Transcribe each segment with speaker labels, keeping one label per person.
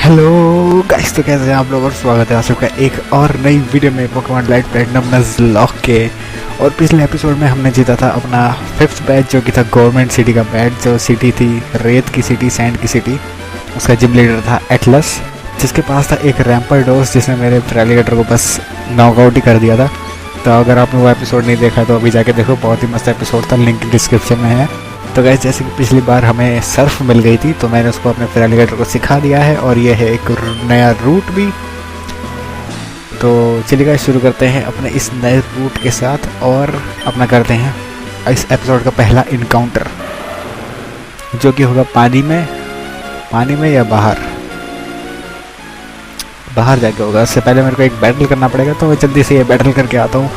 Speaker 1: Hello guys, तो कैसे हैं आप लोग और स्वागत है आप सबका एक और नई वीडियो में पोकेमॉन लाइट प्लैटिनम नज़लॉक के। और पिछले एपिसोड में हमने जीता था अपना 5th बैच, जो कि था गवर्नमेंट सिटी का बैच। जो सिटी थी रेत की सिटी, सैंड की सिटी। उसका जिम लीडर था एटलस, जिसके पास था एक रैम्परडोस जिसने मेरे फ्रेलिगेटर को बस नॉकआउट ही कर दिया था। तो अगर आपने वो एपिसोड नहीं देखा तो अभी जाके देखो, बहुत ही मस्त एपिसोड था, लिंक डिस्क्रिप्शन में है। तो गाइस, जैसे कि पिछली बार हमें सर्फ मिल गई थी तो मैंने उसको अपने फ्रेलिगेटर को सिखा दिया है, और ये है एक नया रूट भी। तो चलिए गाइस, शुरू करते हैं अपने इस नए रूट के साथ और अपना करते हैं इस एपिसोड का पहला इनकाउंटर, जो कि होगा पानी में या बाहर जाके होगा। उससे पहले मेरे को एक बैटल करना पड़ेगा, तो मैं जल्दी से ये बैटल करके आता हूँ,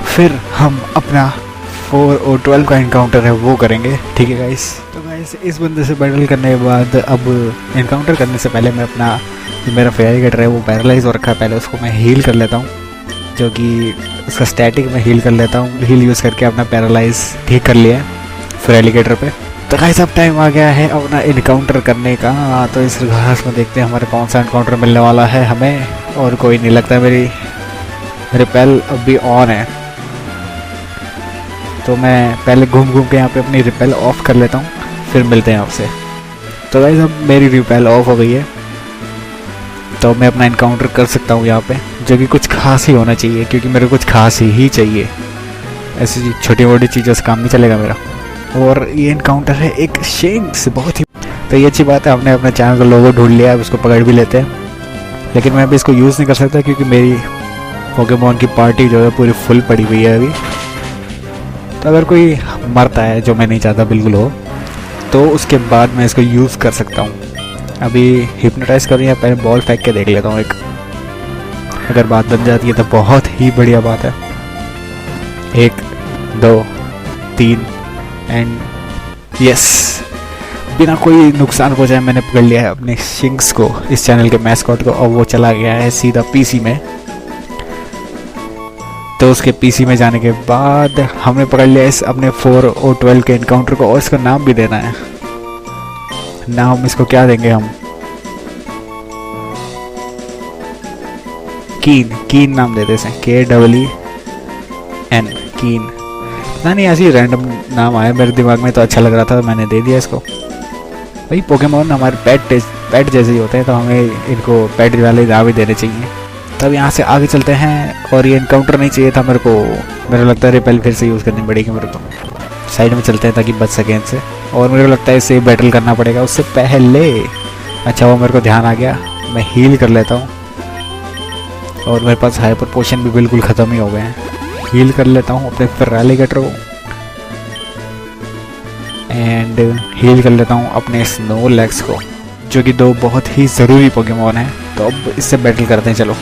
Speaker 1: फिर हम अपना 4 और 12 का इनकाउंटर है वो करेंगे। ठीक है गाइस। तो गाइस, इस बंदे से बैटल करने के बाद अब इनकाउंटर करने से पहले मैं अपना जो मेरा फ्रेलिगेटर है वो पैरालाइज हो रखा है, पहले उसको मैं हील कर लेता हूँ, जो कि उसका स्टैटिक में हील कर लेता हूँ। हील यूज़ करके अपना पैरालाइज ठीक कर लिया है फ्रेलिगेटर पे। तो गाइस, अब टाइम आ गया है अपना इनकाउंटर करने का। तो इस घास में देखते हैं हमारे कौन सा इनकाउंटर मिलने वाला है हमें। और कोई नहीं लगता, मेरी रिपेल अभी ऑन है, तो मैं पहले घूम के यहाँ पे अपनी रिपेल ऑफ कर लेता हूँ, फिर मिलते हैं आपसे। तो गाइस, अब मेरी रिपेल ऑफ हो गई है, तो मैं अपना इनकाउंटर कर सकता हूँ यहाँ पे, जो कि कुछ खास ही होना चाहिए, क्योंकि मेरे को कुछ खास ही चाहिए। ऐसी छोटी मोटी चीज़ों से काम नहीं चलेगा मेरा। और ये इनकाउंटर है एक शेंक्स, बहुत ही तो ये अच्छी बात है, हमने अपने चैनल का लोगो ढूंढ लिया, अब उसको पकड़ भी लेते हैं। लेकिन मैं अभी इसको यूज़ नहीं कर सकता, क्योंकि मेरी पोकेमॉन की पार्टी जो है पूरी फुल पड़ी हुई है अभी। तो अगर कोई मरता है, जो मैं नहीं चाहता बिल्कुल हो, तो उसके बाद मैं इसको यूज़ कर सकता हूँ। अभी हिप्नोटाइज करूँ या पहले बॉल फेंक के देख लेता हूँ एक, अगर बात बन जाती है तो बहुत ही बढ़िया बात है। 1 2 3 एंड यस, बिना कोई नुकसान पहुँचाए मैंने पकड़ लिया है अपने शिंक्स को, इस चैनल के मैस्कॉट को। और वो चला गया है सीधा पीसी में। तो उसके पीसी में जाने के बाद हमने पकड़ लिया इस अपने 4 और 12 के इनकाउंटर को, और इसका नाम भी देना है। नाम इसको क्या देंगे हम? कीन नाम देते हैं, KEEN, कीन। पता नहीं, ऐसी रैंडम नाम आया मेरे दिमाग में, तो अच्छा लग रहा था तो मैंने दे दिया इसको। भाई, पोकेमॉन हमारे पेट जैसे ही होते हैं, तो हमें इनको पेट वाले नाम भी देने चाहिए। तब यहाँ से आगे चलते हैं। और ये इनकाउंटर नहीं चाहिए था मेरे को, मेरे को लगता है रिपेल फिर से यूज़ करनी पड़ेगी मेरे को। साइड में चलते हैं ताकि बच सकें इनसे, और मेरे को लगता है इससे बैटल करना पड़ेगा उससे पहले। अच्छा, वो मेरे को ध्यान आ गया, मैं हील कर लेता हूँ। और मेरे पास हाइपर पोशन भी बिल्कुल ख़त्म ही हो गए हैं। हील कर लेता हूँ अपने फ्रेलिगेटर को, एंड हील कर लेता हूँ अपने स्नोलैक्स को, जो कि 2 बहुत ही ज़रूरी पोकेमॉन हैं। तो अब इससे बैटल करते हैं, चलो।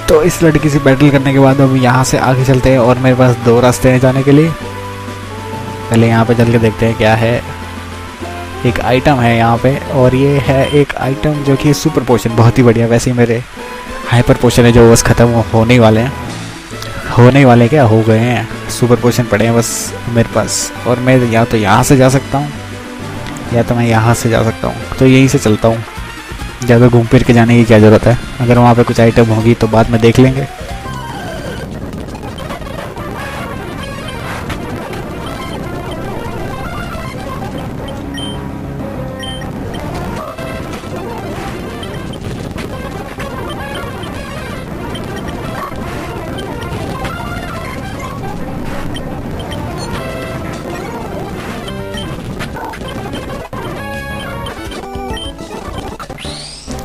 Speaker 1: तो इस लड़की से बैटल करने के बाद अब यहाँ से आगे चलते हैं, और मेरे पास 2 रास्ते हैं जाने के लिए। पहले यहाँ पे चल के देखते हैं क्या है। एक आइटम है यहाँ पे, और ये है एक आइटम जो कि सुपर पोशन, बहुत ही बढ़िया। वैसे ही मेरे हाइपर पोशन है जो बस ख़त्म होने वाले क्या हो गए हैं, सुपर पोशन पड़े हैं बस मेरे पास। और मैं या तो यहाँ से जा सकता हूँ, या तो मैं यहाँ से जा सकता हूँ। तो यहीं से चलता हूँ, ज़्यादा घूम फिर के जाने की क्या ज़रूरत है। अगर वहाँ पे कुछ आइटम होगी तो बाद में देख लेंगे।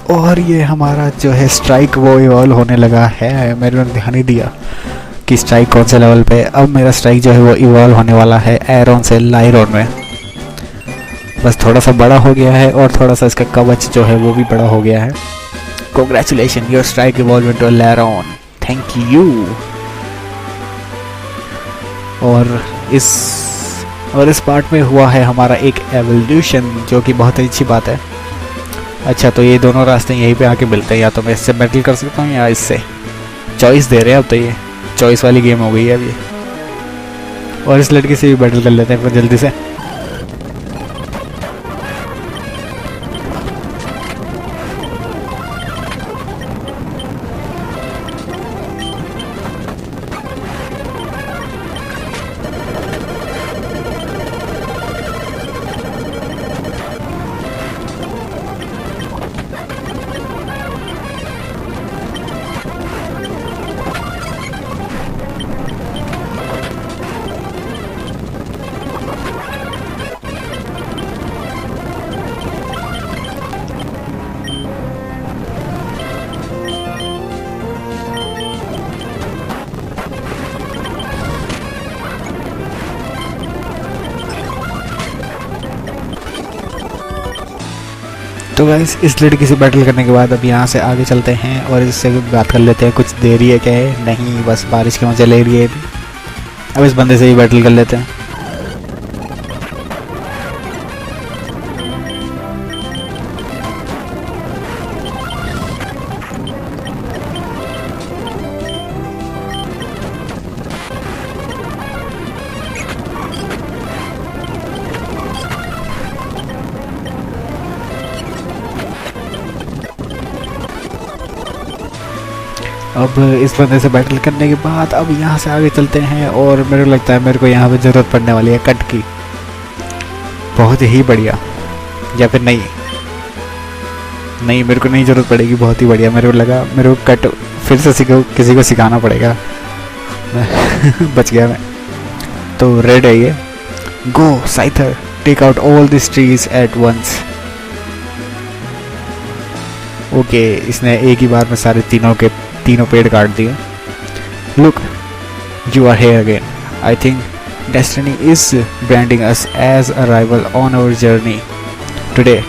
Speaker 1: और ये हमारा जो है स्ट्राइक वो इवॉल्व होने लगा है। मैंने ध्यान ही दिया कि स्ट्राइक कौन से लेवल पे। अब मेरा स्ट्राइक जो है वो इवॉल्व होने वाला है एरोन से लाइरोन में। बस थोड़ा सा बड़ा हो गया है और थोड़ा सा इसका कवच जो है वो भी बड़ा हो गया है। Congratulations, your strike evolved into a Laron. Thank you. और इस पार्ट में हुआ है हमारा एक एवोल्यूशन, जो कि बहुत अच्छी बात है। अच्छा, तो ये दोनों रास्ते यहीं पे आके मिलते हैं, या तो मैं इससे बैटल कर सकता हूँ या इससे। चॉइस दे रहे हैं अब, तो ये चॉइस वाली गेम हो गई है अब ये। और इस लड़की से भी बैटल कर लेते हैं फिर जल्दी से। तो गाइस, इस लड़की से बैटल करने के बाद अब यहाँ से आगे चलते हैं और इससे बात कर लेते हैं। कुछ देरी है क्या है? नहीं, बस बारिश के मजे ले रही है। अब इस बंदे से ही बैटल कर लेते हैं। अब इस बंदे से बैटल करने के बाद अब यहाँ से आगे चलते हैं, और मेरे को लगता है मेरे को यहाँ पे ज़रूरत पड़ने वाली है कट की। बहुत ही बढ़िया, या फिर नहीं मेरे को नहीं ज़रूरत पड़ेगी। बहुत ही बढ़िया, मेरे को लगा मेरे को कट फिर से किसी को सिखाना पड़ेगा। बच गया मैं। तो रेड है ये। Go Scyther, take out all this trees at once. Okay, इसने एक ही बार में सारे तीनों पेड़ काट दिए। Look, you are here again. I think destiny is branding us as a rival on our journey today.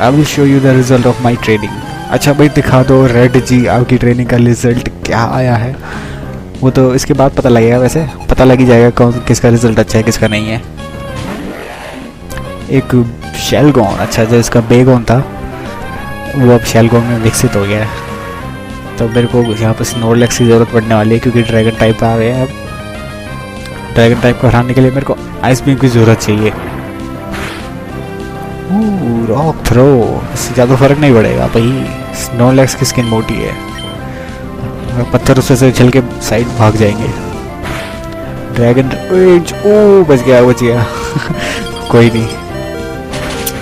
Speaker 1: I will show you the result of my training. अच्छा भाई, दिखा दो रेड जी आपकी ट्रेनिंग का रिजल्ट क्या आया है। वो तो इसके बाद पता लगेगा, वैसे पता लग ही जाएगा कौन किसका रिजल्ट अच्छा है किसका नहीं है। एक शेलगोन, अच्छा जो इसका बेगोन था वो अब शेलगोन में विकसित हो गया है। तो मेरे को यहाँ पर स्नोरलैक्स की ज़रूरत पड़ने वाली है, क्योंकि ड्रैगन टाइप आ गए हैं। अब ड्रैगन टाइप को हराने के लिए मेरे को आइस बीम की ज़रूरत चाहिए। रॉक थ्रो, इससे ज़्यादा फर्क नहीं पड़ेगा भाई। स्नोरलैक्स की स्किन मोटी है, पत्थर उससे से उछल के साइड भाग जाएंगे। ड्रैगन रेंज, ओ बच गया। कोई नहीं,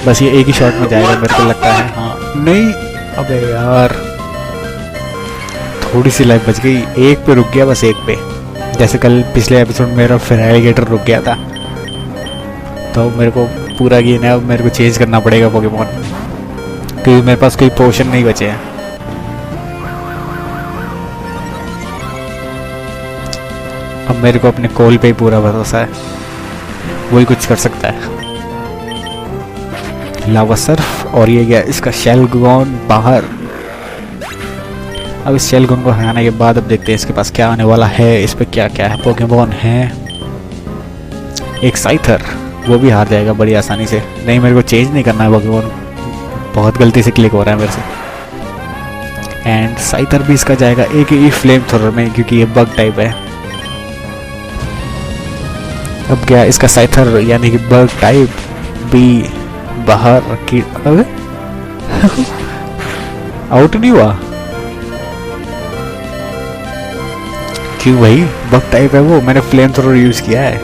Speaker 1: बस ये एक ही शॉट में जाएगा मेरे को लगता है। हाँ नहीं, अबे यार थोड़ी सी लाइफ बच गई। एक पे रुक गया, बस एक पे। जैसे कल पिछले एपिसोड मेरा फेराइगेटर रुक गया था। तो मेरे को पूरा गेम है, अब मेरे को चेंज करना पड़ेगा पोकेमॉन, क्योंकि मेरे पास कोई पोशन नहीं बचे हैं। अब मेरे को अपने कोल पे ही पूरा भरोसा है, वही कुछ कर सकता है। लावा सर्फ, और ये गया इसका शेलगोन बाहर। अब इस शेलगोन को हराने के बाद अब देखते हैं इसके पास क्या आने वाला है। इस पे क्या क्या है पोकेमॉन है। एक साइथर, वो भी हार जाएगा बड़ी आसानी से। नहीं, मेरे को चेंज नहीं करना है पोकेमॉन, बहुत गलती से क्लिक हो रहा है मेरे से। एंड साइथर भी इसका जाएगा एक ही फ्लेम थ्रोर में, क्योंकि ये बग टाइप है। अब क्या इसका साइथर यानी कि बग टाइप भी बाहर की। अबे आउट नहीं हुआ क्यों भाई? बग टाइप है वो, मैंने फ्लेम थ्रोर यूज किया है।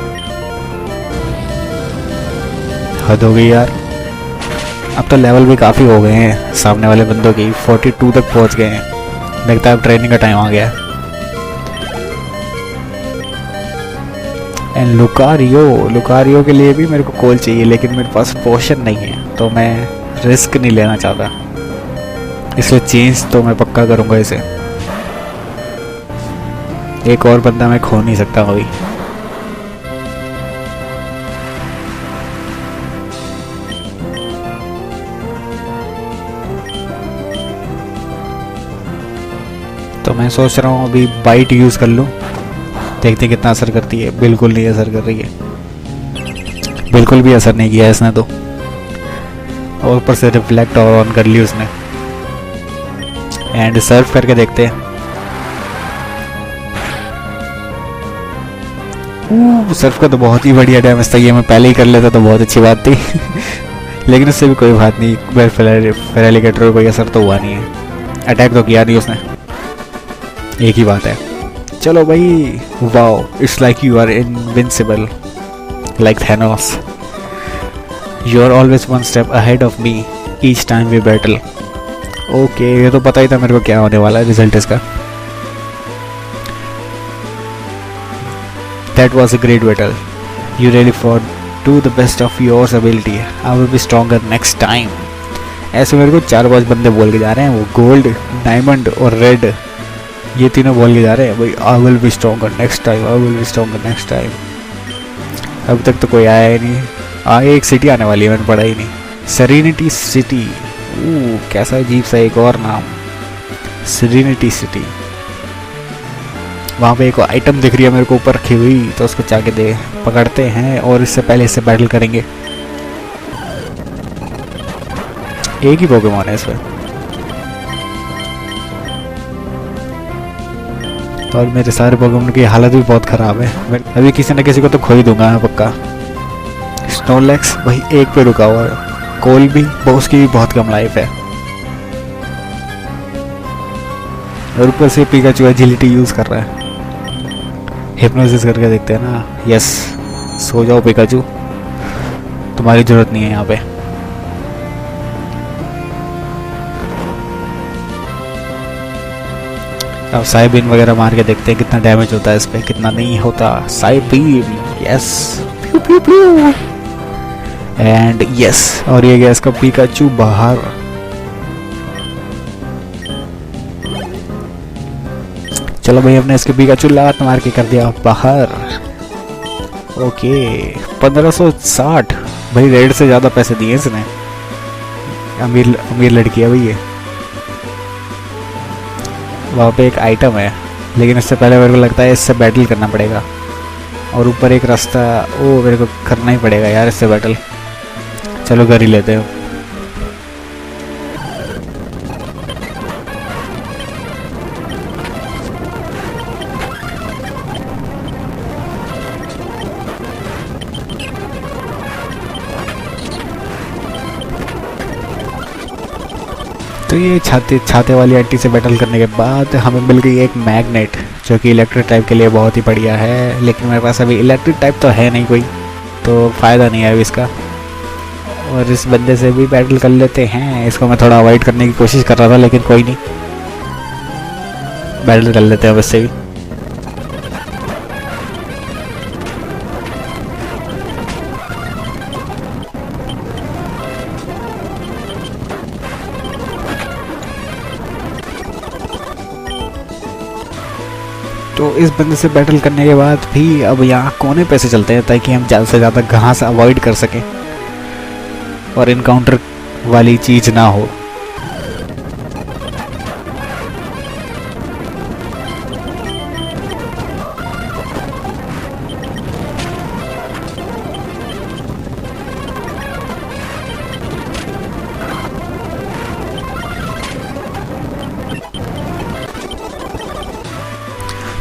Speaker 1: हद हो गई यार। अब तो लेवल भी काफ़ी हो गए हैं सामने वाले बंदों की, 42 तक पहुंच गए हैं। लगता है अब ट्रेनिंग का टाइम आ गया। एंड लुकारियो के लिए भी मेरे को कॉल चाहिए, लेकिन मेरे पास पोशन नहीं है, तो मैं रिस्क नहीं लेना चाहता, इसलिए चेंज तो मैं पक्का करूँगा इसे। एक और बंदा मैं खो नहीं सकता अभी। तो तो मैं सोच रहा हूँ अभी बाइट यूज़ कर लूँ, देखते कितना असर करती है। बिल्कुल नहीं असर कर रही है, बिल्कुल भी असर नहीं किया इसने तो, और ऊपर से रिफ्लेक्ट और ऑन कर ली उसने। एंड सर्व करके देखते हैं। सर्फ का तो बहुत ही बढ़िया डैमेज था, ये मैं पहले ही कर लेता तो बहुत अच्छी बात थी लेकिन उससे भी कोई बात नहीं, फेरालिकेटर कोई असर तो हुआ नहीं है, अटैक तो किया नहीं उसने, एक ही बात है। चलो भाई, wow, it's like you are invincible like Thanos, you are always one step ahead of me each time we battle. Okay, ये तो पता ही था मेरे को क्या होने वाला है रिजल्ट इसका। That was a great battle. You really fought to the best of your ability. I will be stronger next time. ऐसे मेरे को 4-5 बंदे बोल के जा रहे हैं, वो गोल्ड, डायमंड और रेड, ये तीनों बोल के जा रहे हैं भाई, I will be stronger next time, I will be stronger next time। अब तक तो कोई आया ही नहीं। आगे एक सिटी आने वाली है, मैंने पढ़ा ही नहीं, सेरेनिटी सिटी। कैसा अजीब सा एक और नाम, सेरेनिटी सिटी। वहाँ पे एक आइटम दिख रही है मेरे को ऊपर रखी हुई, तो उसको जाके पकड़ते हैं और इससे पहले इससे बैटल करेंगे। एक ही पोकेमॉन है इसमें, और मेरे सारे पोकेमॉन की हालत भी बहुत ख़राब है। मैं अभी किसी न किसी को तो खो ही दूंगा मैं पक्का। स्नोलैक्स भाई एक पे रुका हुआ है, कोल भी, उसकी भी बहुत कम लाइफ है, और ऊपर से पिकाचू एजिलिटी यूज़ कर रहा है। हिप्नोसिस करके देखते हैं ना। यस, सो जाओ पिकाचू, तुम्हारी जरूरत नहीं है यहाँ पे। अब साइबीन वगैरह मार के देखते हैं कितना डैमेज होता है इस पे, कितना नहीं होता। साइबीन, यस, प्यू प्यू प्यू, एंड यस, और ये गया इसका पिकाचू बाहर। चलो भाई, हमने इसके पिकाचू लात मार के कर दिया बाहर। ओके, 1560 भाई, रेड से ज़्यादा पैसे दिए इसने। अमीर अमीर लड़की है भाई ये। वहाँ पे एक आइटम है, लेकिन इससे पहले मेरे को लगता है इससे बैटल करना पड़ेगा, और ऊपर एक रास्ता, ओ मेरे को करना ही पड़ेगा यार इससे बैटल। चलो कर ही लेते हैं। तो ये छाते वाली आंटी से बैटल करने के बाद हमें मिल गई एक मैग्नेट, जो कि इलेक्ट्रिक टाइप के लिए बहुत ही बढ़िया है, लेकिन मेरे पास अभी इलेक्ट्रिक टाइप तो है नहीं कोई, तो फ़ायदा नहीं है अभी इसका। और इस बंदे से भी बैटल कर लेते हैं। इसको मैं थोड़ा अवॉइड करने की कोशिश कर रहा था, लेकिन कोई नहीं, बैटल कर लेते हैं उससे भी। तो इस बंदे से बैटल करने के बाद भी अब यहाँ कोने पे से चलते हैं, ताकि हम ज़्यादा से ज़्यादा घास अवॉइड कर सकें और इनकाउंटर वाली चीज़ ना हो।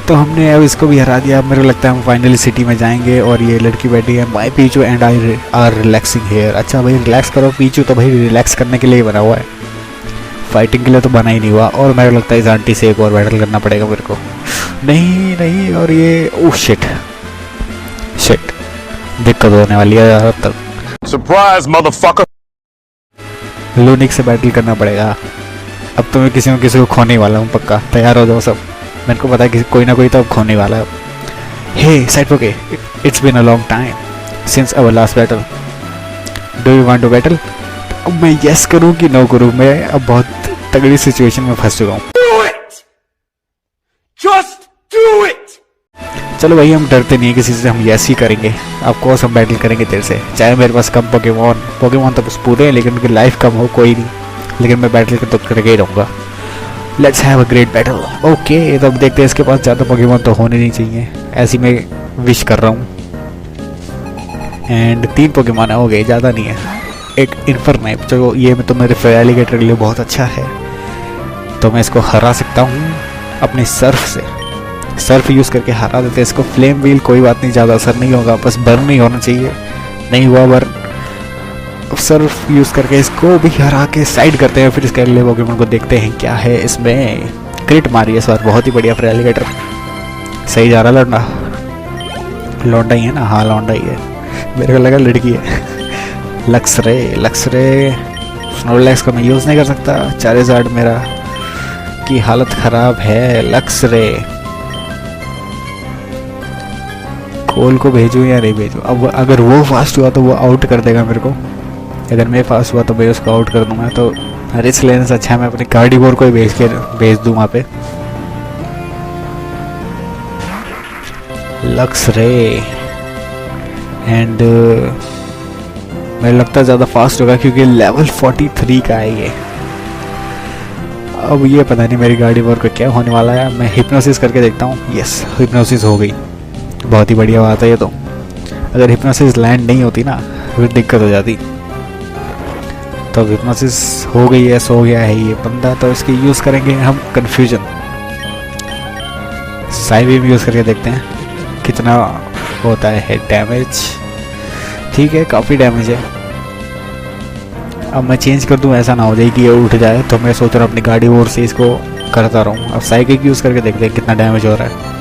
Speaker 1: तो हमने अब इसको भी हरा दिया। मेरे को लगता है हम फाइनली सिटी में जाएंगे, और ये लड़की बैठी है, my Pichu and I are relaxing here. अच्छा भाई, रिलैक्स करो, पीचू तो भाई रिलैक्स करने के लिए ही बना हुआ है, फाइटिंग के लिए तो बना ही नहीं हुआ। और मेरे को लगता है इस आंटी से एक और बैटल करना पड़ेगा मेरे को। नहीं नहीं, और ये ओह शिट शिट, दिक्कत होने वाली है यार। अब तक
Speaker 2: सरप्राइज मदरफकर,
Speaker 1: लूनिक से बैटल करना पड़ेगा। अब तो मैं किसी न किसी को खोने वाला हूँ पक्का, तैयार हो जाओ सब। मेरे को पता है कि कोई ना कोई तो अब खोने वाला है। Hey side okay, it's been a long time since our last battle, do you want to battle? अब मैं यस करूँ कि नो करूँ? मैं अब बहुत तगड़ी सिचुएशन में फंस चुका हूँ।
Speaker 2: Just do it.
Speaker 1: चलो भाई, हम डरते नहीं है किसी से, हम यस ही करेंगे। ऑफकोर्स हम बैटल करेंगे तेरे से, चाहे मेरे पास कम पोकेमॉन तो बस पूरे हैं, लेकिन उनकी लाइफ कम हो कोई नहीं, लेकिन मैं बैटल तो करके ही रहूँगा। Let's have a great battle. Okay, तो अब देखते हैं, इसके पास ज़्यादा पोकेमॉन तो होने नहीं चाहिए, ऐसी मैं विश कर रहा हूँ। एंड 3 पोकेमॉन हो गए, ज़्यादा नहीं है। एक इन्फरनाइप, जो ये तो मेरे फेरालिगेटर के लिए बहुत अच्छा है, तो मैं इसको हरा सकता हूँ अपने सर्फ से। सर्फ यूज़ करके हरा देते हैं इसको। फ्लेम व्हील कोई बात नहीं, ज़्यादा असर नहीं होगा, बस बर्न नहीं होना चाहिए। नहीं हुआ बर्न, सर्फ यूज़ करके इसको भी हरा के साइड करते हैं। फिर इसके अगले पोकेमॉन को देखते हैं क्या है इसमें। क्रिट मारी इस बार, बहुत ही बढ़िया फेरालिगेटर, सही जा रहा लौंडा। लौंडा ही है ना? हाँ लौंडा ही है, मेरे को लगा लड़की है। लक्स रे स्नोलैक्स का मैं यूज़ नहीं कर सकता। चार्जर्ड मेरा की हालत ख़राब है। लक्स रे कोल को भेजूँ या नहीं भेजूँ? अब अगर वो फास्ट हुआ तो वो आउट कर देगा मेरे को, अगर मैं फास्ट हुआ तो मैं उसको आउट कर दूंगा। तो रिस्क लेने से अच्छा है मैं अपने कार्डिवोर को ही भेज दूँ वहाँ पे। लक्स रे एंड मुझे लगता है ज़्यादा फास्ट होगा क्योंकि लेवल 43 का है ये। अब ये पता नहीं मेरी कार्डिवोर को क्या होने वाला है। मैं हिप्नोसिस करके देखता हूँ। यस, हिप्नोसिस हो गई, बहुत ही बढ़िया बात है ये तो। अगर हिप्नोसिस लैंड नहीं होती ना फिर दिक्कत हो जाती। तो हिप्नोसिस हो गई है, सो गया है ये बंदा, तो इसकी यूज़ करेंगे हम कन्फ्यूजन। साइबीम यूज़ करके देखते हैं कितना होता है डैमेज। ठीक है, काफ़ी डैमेज है। अब मैं चेंज कर दूं, ऐसा ना हो जाए कि ये उठ जाए, तो मैं सोच रहा हूँ अपनी गाड़ी और से इसको करता रहूँ। अब साइकिक यूज़ करके देखते हैं कितना डैमेज हो रहा है।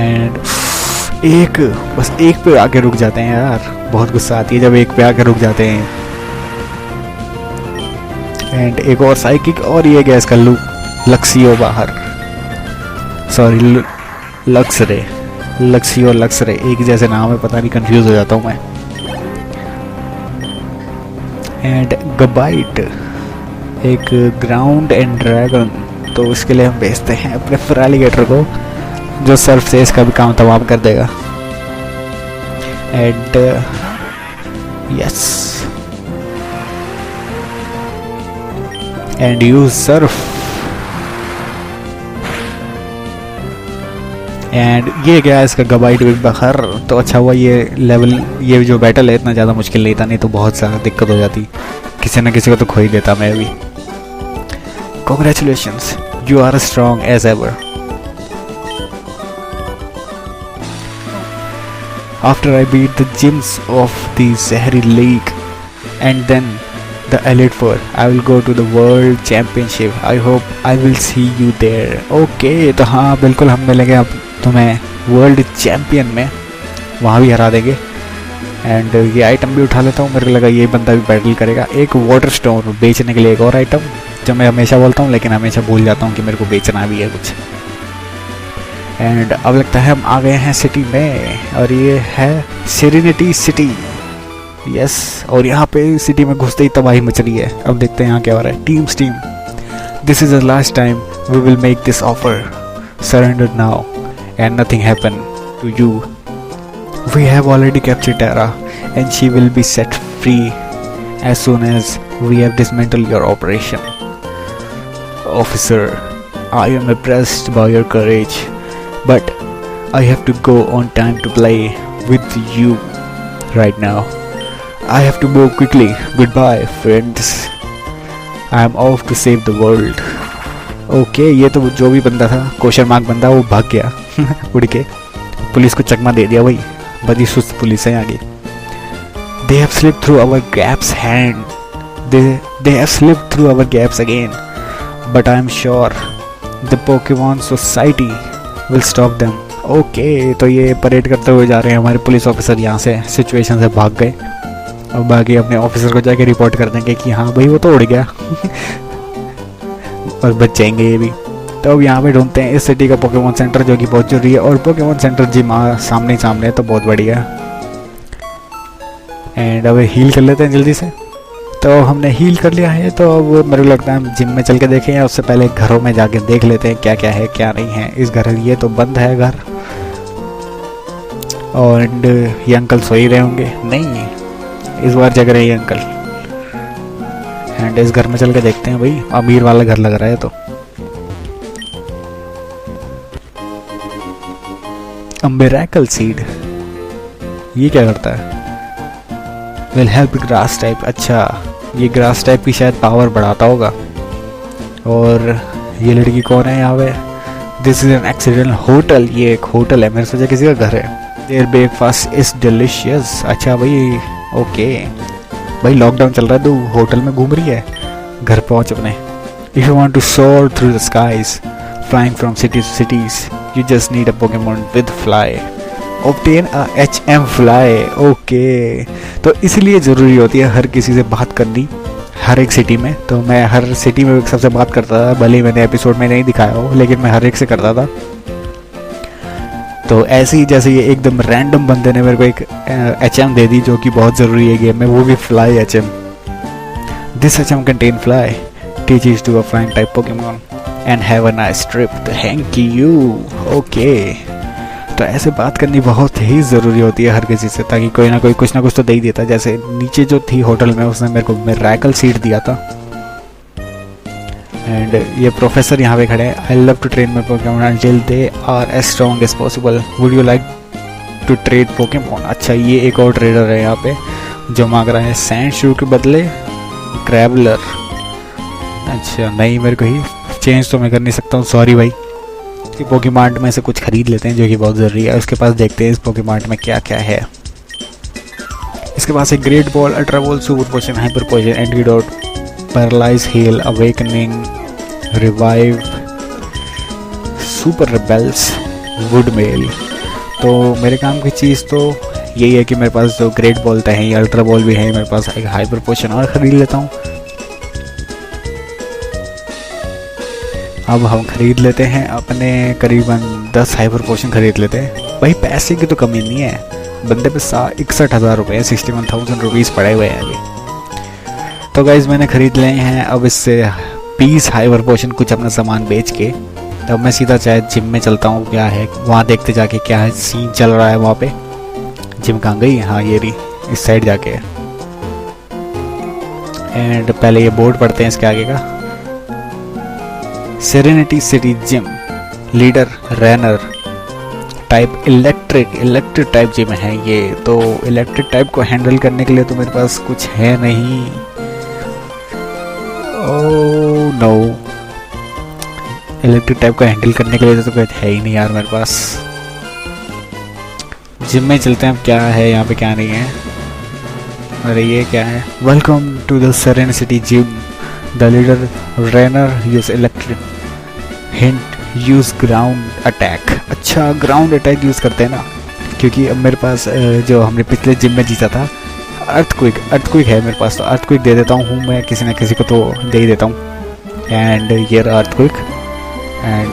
Speaker 1: एंड बस एक पे आके रुक जाते हैं यार, बहुत गुस्सा आती है जब एक पे आके रुक जाते हैं। एंड एक और साइकिक, और ये गैस कर लूँ लक्सियो बाहर, सॉरी लक्स रे, लक्सियो लक्स रे एक जैसे नाम है, पता नहीं कंफ्यूज हो जाता हूँ मैं। एंड गबाइट, एक ग्राउंड एंड ड्रैगन, तो इसके लिए हम भेजते हैं अपने फेरालिगेटर को, जो सर्फ से इसका भी काम तमाम कर देगा। And yes, and use Surf. And ये गया इसका गबाइट भी बाहर। तो अच्छा हुआ ये लेवल, ये जो बैटल है इतना ज़्यादा मुश्किल नहीं था, नहीं तो बहुत ज़्यादा दिक्कत हो जाती, किसी न किसी को तो खो ही देता मैं अभी। Congratulations, you are strong as ever. After I beat the gyms of the Zahri League and then the Elite Four, I will go to the World Championship. I hope I will see you there. Okay, तो हाँ बिल्कुल हम मिलेंगे अब तुम्हें world champion में, वहाँ भी हरा देंगे। एंड ये आइटम भी उठा लेता हूँ, मेरे को लगा ये बंदा भी बैटल करेगा। एक वाटर स्टोन बेचने के लिए, एक और आइटम जो मैं हमेशा बोलता हूँ लेकिन हमेशा भूल जाता हूँ कि मेरे को बेचना भी है कुछ। एंड अब लगता है हम आ गए हैं सिटी में, और ये है सेरेनिटी सिटी। यस, और यहाँ पे सिटी में घुसते ही तबाही मच रही है। अब देखते हैं यहाँ क्या हो रहा है। Teams team, this is the last time we will make this offer, surrender now and nothing happen to you. We have already captured Terra and she will be set free as soon as we have dismantled your operation. Officer, I am impressed by your courage, but I have to go on time to play with you right now. I have to move quickly. Goodbye, friends. I am off to save the world. Okay, ये तो जो भी बंदा था, question mark बंदा, वो भाग गया उड़ के। पुलिस को चकमा दे दिया भाई, बड़ी सुस्त पुलिस है आगे। They have slipped through our gaps hand. They have slipped through our gaps again. But I am sure the Pokemon Society will stop them. Okay, तो ये परेड करते हुए जा रहे हैं हमारे पुलिस ऑफिसर, यहाँ से सिचुएशन से भाग गए। अब बाकी अपने ऑफिसर को जाके रिपोर्ट कर देंगे कि हाँ भाई वो तो उड़ गया और बच जाएंगे ये भी। तो अब यहाँ पे ढूंढते हैं इस सिटी का पोकेमॉन सेंटर, जो कि बहुत जरूरी है, और पोकेमॉन सेंटर जिम सामने सामने है, तो बहुत बढ़िया। एंड अब हील कर लेते हैं जल्दी से। तो हमने हील कर लिया है, तो अब मेरे को लगता है हम जिम में चल के देखें, या उससे पहले घरों में जाके देख लेते हैं क्या क्या है क्या नहीं है इस घर। ये तो बंद है घर, और ये अंकल सो ही रहे होंगे। नहीं, इस बार जग रहे हैं अंकल। एंड इस घर में चल के देखते हैं भाई, अमीर वाला घर लग रहा है। तो मिरेकल सीड, ये क्या करता है? Will help grass type. अच्छा, ये ग्रास टाइप की शायद पावर बढ़ाता होगा। और ये लड़की कौन है यहाँ पे? This is an accident hotel, ये एक होटल है, मैंने सोचा किसी का घर है। There breakfast is delicious. अच्छा भाई, ओके भाई, लॉकडाउन चल रहा है तो होटल में घूम रही है, घर पहुंच अपने। If you want to soar through the skies flying from city to cities, you just need a Pokemon with fly, obtain a HM fly. Okay, तो इसलिए ज़रूरी होती है हर किसी से बात करनी हर एक सिटी में। तो मैं हर सिटी में सबसे बात करता था, भले ही मैंने एपिसोड में नहीं दिखाया हो, लेकिन मैं हर एक से करता था। तो ऐसे ही जैसे ये एकदम रैंडम बंदे ने मेरे को एक HM दे दी, जो कि बहुत ज़रूरी है गेम में, वो भी fly HM। This HM contain fly, teaches to a flying type Pokemon and have a nice trip, thank you. Okay, तो ऐसे बात करनी बहुत ही ज़रूरी होती है हर किसी से, ताकि कोई ना कोई कुछ ना कुछ तो दे ही देता। जैसे नीचे जो थी होटल में, उसने मेरे को मिरेकल सीड दिया था। एंड ये प्रोफेसर यहाँ पे खड़े हैं। I love to train my Pokemon until they are as strong as possible, would you like to trade Pokemon. अच्छा, ये एक और ट्रेडर है यहाँ पे जो मांग रहा है सैंड शू के बदले ग्रैवलर। अच्छा नहीं, मेरे को ही चेंज तो मैं कर नहीं सकता हूँ, सॉरी भाई। पोकेमार्ट में से कुछ खरीद लेते हैं जो कि बहुत ज़रूरी है। उसके पास देखते हैं इस पोकेमार्ट में क्या क्या है। इसके पास एक great ball, ultra ball, super potion, hyper potion, antidote, paralyse, heal, awakening, revive, super repels, wood mail. तो मेरे काम की चीज़ तो यही है कि मेरे पास जो ग्रेट बॉल तो है ही, अल्ट्रा बॉल भी है मेरे पास, एक हाइपर पोशन और ख़रीद लेता हूँ। अब हम खरीद लेते हैं अपने करीबन 10 हाइपर पोशन खरीद लेते हैं। भाई पैसे की तो कमी नहीं है, बंदे पे 61,000 रुपये, 61,000 रुपीज़ पड़े हुए हैं अभी। तो गाइज मैंने ख़रीद लिए हैं। अब इससे 20 हाइपर पोशन कुछ अपना सामान बेच के तब मैं सीधा चाहे जिम में चलता हूँ। क्या है वहाँ देखते जाके क्या है सीन चल रहा है वहाँ पे। जिम कहाँ गई? हाँ ये रही, इस साइड जाके। एंड पहले ये बोर्ड पढ़ते हैं इसके आगे का। Serenity city gym, leader Renner, type electric type gym है ये। तो इलेक्ट्रिक टाइप को हैंडल करने के लिए तो मेरे पास कुछ है नहीं। ओह नो, इलेक्ट्रिक टाइप को हैंडल करने के लिए तो कुछ है ही नहीं यार मेरे पास। जिम में चलते हैं, अब क्या है यहाँ पे क्या नहीं है। अरे ये क्या है? Welcome to the Serenity gym, the leader Rainer use electric hint, use ground attack. अच्छा ग्राउंड अटैक यूज़ करते हैं ना, क्योंकि अब मेरे पास जो हमने पिछले जिम में जीता था अर्थक्विक है मेरे पास। तो अर्थक्विक दे देता हूँ मैं, किसी न किसी को तो दे ही देता हूँ। एंड ये अर्थक्विक एंड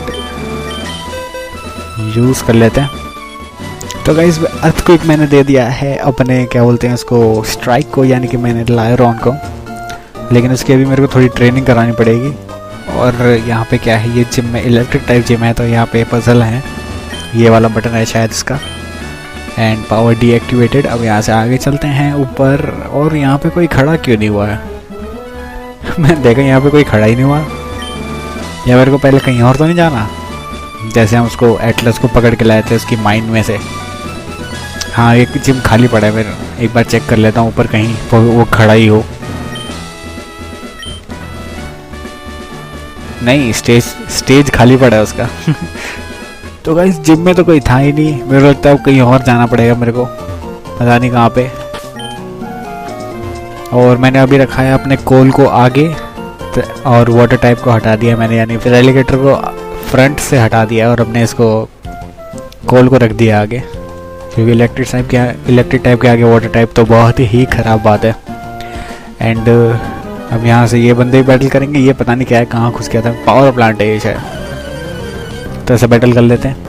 Speaker 1: यूज़ कर लेते हैं। तो गाइस अर्थक्विक मैंने दे दिया है अपने क्या बोलते हैं उसको, स्ट्राइक को, यानी कि मैंने लायरॉन को। लेकिन उसकी अभी मेरे को थोड़ी ट्रेनिंग करानी पड़ेगी। और यहाँ पे क्या है, ये जिम में इलेक्ट्रिक टाइप जिम है, तो यहाँ पे पजल है, ये वाला बटन है शायद इसका। And power deactivated. अब यहाँ से आगे चलते हैं ऊपर। और यहाँ पे कोई खड़ा क्यों नहीं हुआ है? मैं देखा यहाँ पे कोई खड़ा ही नहीं हुआ, या मेरे को पहले कहीं और तो नहीं जाना? जैसे हम उसको एटलस को पकड़ के लाए थे उसकी माइंड में से। हाँ एक जिम खाली पड़ा है, मेरे एक बार चेक कर लेता हूँ ऊपर कहीं वो खड़ा ही हो। नहीं, स्टेज खाली पड़ा है उसका। तो गाइस जिम में तो कोई था ही नहीं, मेरे को लगता है कहीं और जाना पड़ेगा मेरे को, पता नहीं कहाँ पे। और मैंने अभी रखा है अपने कोल को आगे और वाटर टाइप को हटा दिया मैंने, यानी फिर एलिगेटर को फ्रंट से हटा दिया और अपने इसको कोल को रख दिया आगे, क्योंकि इलेक्ट्रिक टाइप के आगे वाटर टाइप तो बहुत ही ख़राब बात है। एंड अब यहाँ से ये बंदे बैटल करेंगे, ये पता नहीं क्या है, कहाँ घुस गया था। पावर प्लांट है ये शायद, तो ऐसे बैटल कर लेते हैं।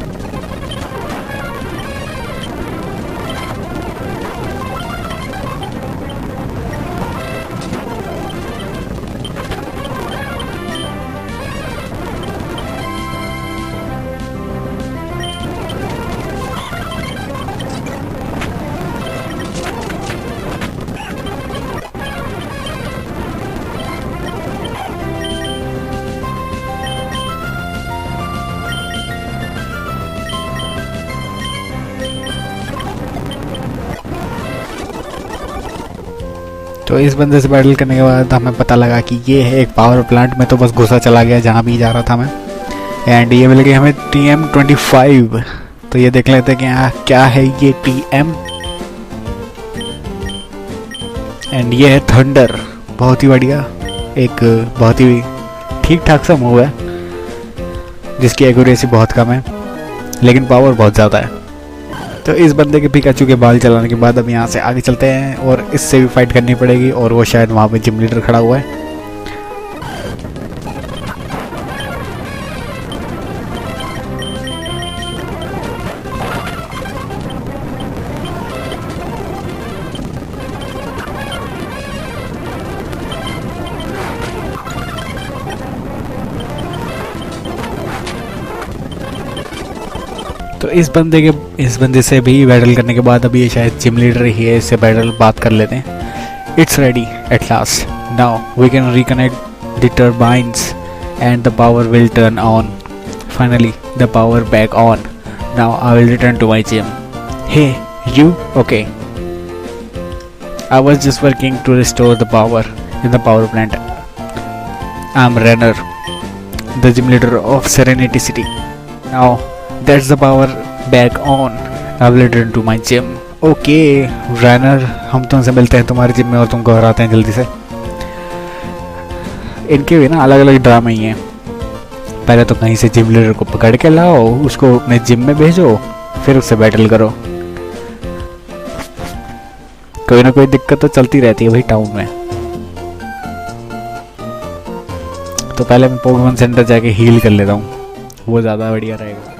Speaker 1: तो इस बंदे से बैटल करने के बाद हमें पता लगा कि ये है एक पावर प्लांट में, तो बस घुसा चला गया जहाँ भी जा रहा था मैं। एंड ये मिल गई हमें TM25। तो ये देख लेते हैं कि क्या है ये TM। एंड ये है थंडर, बहुत ही बढ़िया, एक बहुत ही ठीक ठाक सा मूव है जिसकी एक्यूरेसी बहुत कम है लेकिन पावर बहुत ज़्यादा है। तो इस बंदे के पिकाचू के बाल चलाने के बाद अब यहाँ से आगे चलते हैं और इससे भी फाइट करनी पड़ेगी, और वो शायद वहाँ पे जिम लीडर खड़ा हुआ है। तो इस बंदे से भी बैटल करने के बाद अभी ये शायद जिम लीडर ही है, इससे बैटल बात कर लेते हैं। It's ready at last, now we can reconnect the turbines and the power will turn on, finally the power back on, now I will return to my gym. Hey you, okay, I was just working to restore the power in the power plant. I am Runner, the gym leader of Serenity City, now that's the power back on, I will return to my gym। Okay runner, हम तुमसे मिलते हैं तुम्हारे gym में और तुमको हराते हैं जल्दी से। इनके भी ना अलग अलग ड्रामे ही हैं। पहले तो कहीं से जिम लीडर को पकड़ के लाओ, उसको अपने जिम में भेजो, फिर उससे बैटल करो। कोई ना कोई दिक्कत तो चलती रहती है भाई टाउन में। तो पहले मैं पोकेमॉन सेंटर जाके हील कर लेता हूँ, वो ज़्यादा बढ़िया रहेगा।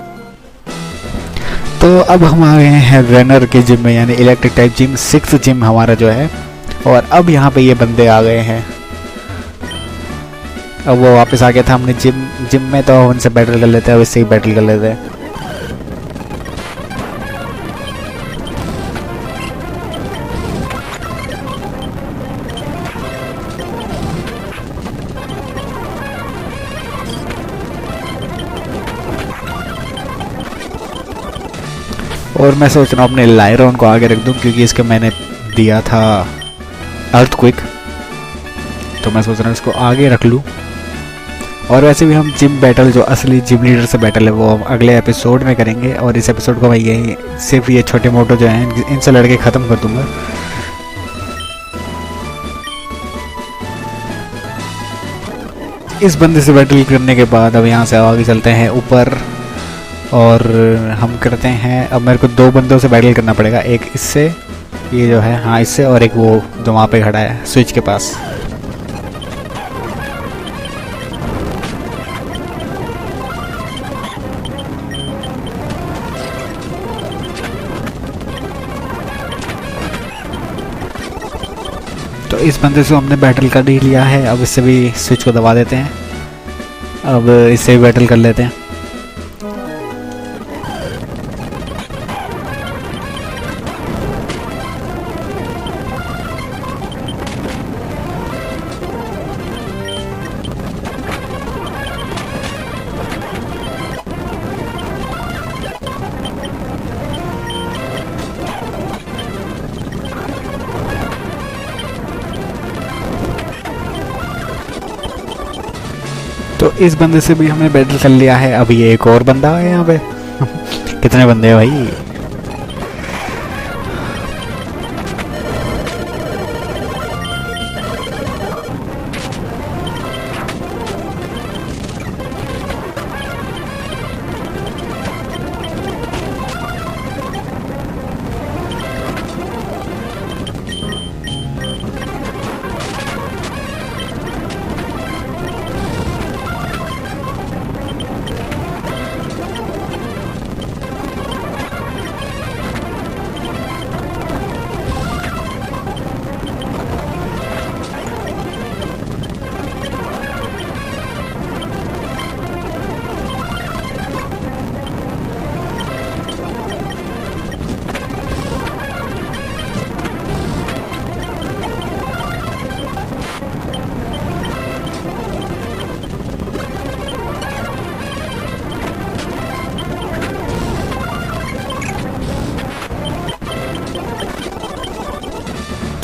Speaker 1: तो अब हम आ गए हैं रनर के जिम में, यानी electric type gym, 6th gym हमारा जो है। और अब यहाँ पे ये बंदे आ गए हैं। अब वो वापस आ गया था हमने जिम में, तो उनसे बैटल कर लेते हैं, अब इससे ही बैटल कर लेते हैं। और मैं सोच रहा हूँ अपने लायरॉन को आगे रख दूँ, क्योंकि इसका मैंने दिया था अर्थक्विक, तो मैं सोच रहा हूँ इसको आगे रख लूँ। और वैसे भी हम जिम बैटल, जो असली जिम लीडर से बैटल है, वो हम अगले एपिसोड में करेंगे। और इस एपिसोड को मैं यही सिर्फ ये छोटे मोटो जो हैं इनसे लड़के ख़त्म कर दूँगा। इस बंदे से बैटल करने के बाद अब यहाँ से आगे चलते हैं ऊपर, और हम करते हैं, अब मेरे को 2 बंदों से बैटल करना पड़ेगा, एक इससे, ये जो है, हाँ इससे, और एक वो जो वहाँ पे खड़ा है स्विच के पास। तो इस बंदे से हमने बैटल कर ही लिया है, अब इससे भी स्विच को दबा देते हैं, अब इससे भी बैटल कर लेते हैं। तो इस बंदे से भी हमने बैटल कर लिया है, अभी एक और बंदा है यहाँ पे। कितने बंदे हैं भाई?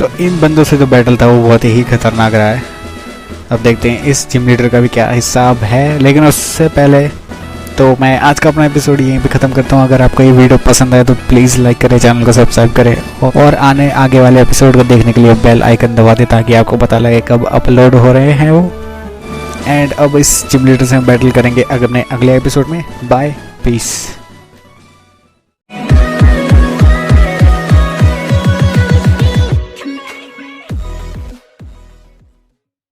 Speaker 1: तो इन बंदों से जो बैटल था वो बहुत ही खतरनाक रहा है। अब देखते हैं इस जिम लीडर का भी क्या हिसाब है, लेकिन उससे पहले तो मैं आज का अपना एपिसोड यहीं पे ख़त्म करता हूँ। अगर आपको ये वीडियो पसंद आए तो प्लीज़ लाइक करें, चैनल को सब्सक्राइब करें और आगे वाले एपिसोड को देखने के लिए बेल आइकन दबा दें ताकि आपको पता लगे कब अपलोड हो रहे हैं वो। एंड अब इस जिम लीडर से हम बैटल करेंगे अगले एपिसोड में। Bye, piece.